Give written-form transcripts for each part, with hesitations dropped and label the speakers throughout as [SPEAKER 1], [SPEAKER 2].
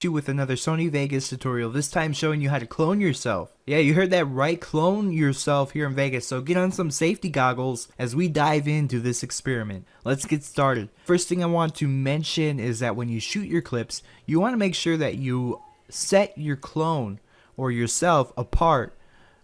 [SPEAKER 1] you with another Sony Vegas tutorial, this time showing you how to clone yourself. Yeah, you heard that right, clone yourself here in Vegas, so get on some safety goggles as we dive into this experiment. Let's get started. First thing I want to mention is that when you shoot your clips, you want to make sure that you set your clone or yourself apart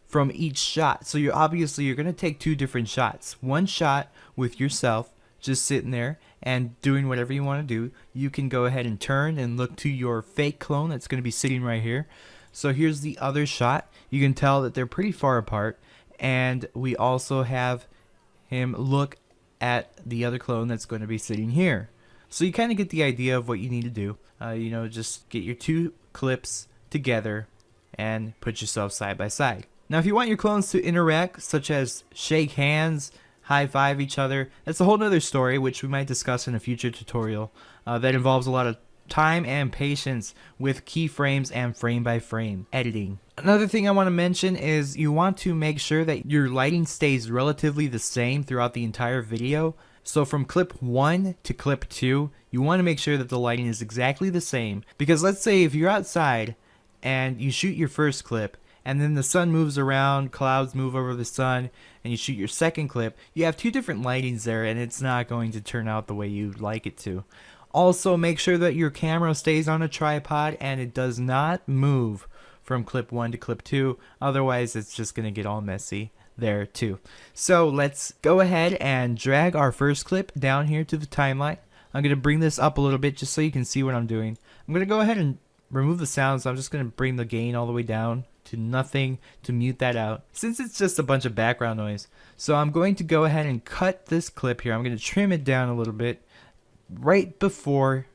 [SPEAKER 1] from each shot. So you're going to take two different shots. One shot with yourself just sitting there and doing whatever you want to do. You can go ahead and turn and look to your fake clone that's going to be sitting right here. So here's the other shot. You can tell that they're pretty far apart, and we also have him look at the other clone that's going to be sitting here. So you kind of get the idea of what you need to do. Just get your two clips together and put yourself side by side. Now if you want your clones to interact, such as shake hands, high five each other, that's a whole nother story which we might discuss in a future tutorial that involves a lot of time and patience with keyframes and frame by frame editing. Another thing I want to mention is you want to make sure that your lighting stays relatively the same throughout the entire video. So from clip 1 to clip 2, you want to make sure that the lighting is exactly the same, because let's say if you're outside and you shoot your first clip and then the sun moves around, clouds move over the sun, and you shoot your second clip, you have two different lightings there and it's not going to turn out the way you'd like it to. Also, make sure that your camera stays on a tripod and it does not move from clip 1 to clip 2, otherwise it's just going to get all messy there too. So let's go ahead and drag our first clip down here to the timeline. I'm going to bring this up a little bit just so you can see what I'm doing. I'm going to go ahead and remove the sound, so I'm just going to bring the gain all the way down to nothing to mute that out, since it's just a bunch of background noise. So I'm going to go ahead and cut this clip here. I'm going to trim it down a little bit right before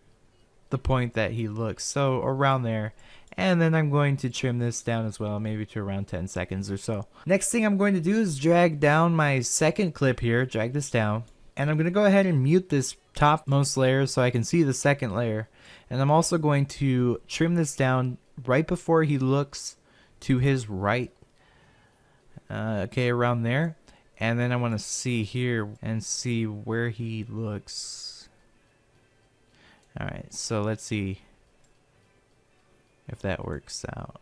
[SPEAKER 1] the point that he looks, so around there. And then I'm going to trim this down as well, maybe to around 10 seconds or so. Next thing I'm going to do is drag down my second clip here, drag this down, and I'm going to go ahead and mute this topmost layer so I can see the second layer. And I'm also going to trim this down right before he looks to his right, okay, around there. And then I want to see here and see where he looks. Alright, so let's see if that works out.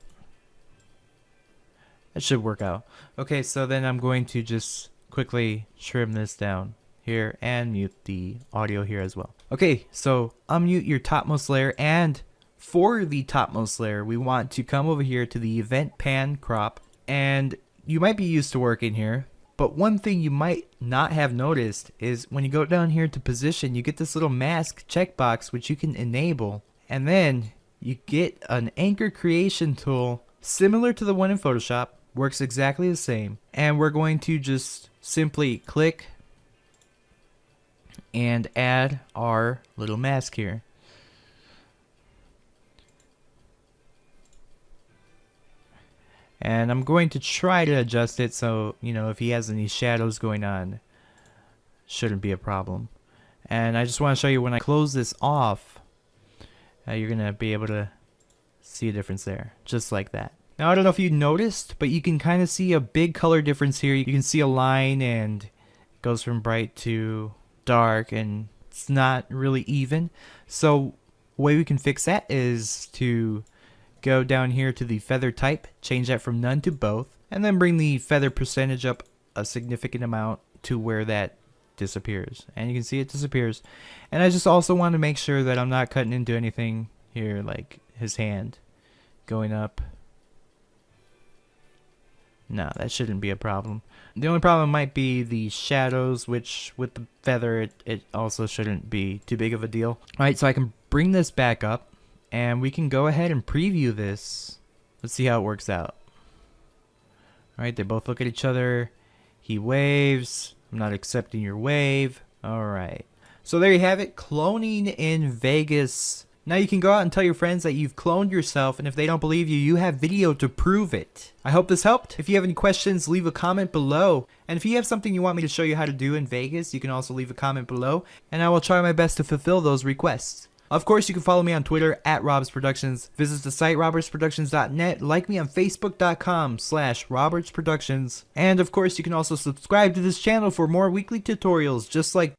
[SPEAKER 1] That should work out. Okay, so then I'm going to just quickly trim this down here and mute the audio here as well. Okay, so unmute your topmost layer, and for the topmost layer we want to come over here to the event pan crop, and you might be used to working here, but one thing you might not have noticed is when you go down here to position, you get this little mask checkbox which you can enable, and then you get an anchor creation tool similar to the one in Photoshop, works exactly the same, and we're going to just simply click and add our little mask here. And I'm going to try to adjust it so, if he has any shadows going on, shouldn't be a problem. And I just want to show you when I close this off, you're going to be able to see a difference there, just like that. Now, I don't know if you noticed, but you can kind of see a big color difference here. You can see a line and it goes from bright to dark and it's not really even. So the way we can fix that is to go down here to the feather type, change that from none to both, and then bring the feather percentage up a significant amount to where that disappears. And you can see it disappears. And I just also want to make sure that I'm not cutting into anything here, like his hand going up. No, that shouldn't be a problem. The only problem might be the shadows, which with the feather it also shouldn't be too big of a deal. Alright, so I can bring this back up and we can go ahead and preview this. Let's see how it works out. Alright, they both look at each other. He waves. I'm not accepting your wave. Alright. So there you have it, cloning in Vegas. Now you can go out and tell your friends that you've cloned yourself, and if they don't believe you, you have video to prove it. I hope this helped. If you have any questions, leave a comment below. And if you have something you want me to show you how to do in Vegas, you can also leave a comment below, and I will try my best to fulfill those requests. Of course, you can follow me on Twitter at RobsProductions. Visit the site robertsproductions.net. Like me on facebook.com/robertsproductions. And of course, you can also subscribe to this channel for more weekly tutorials just like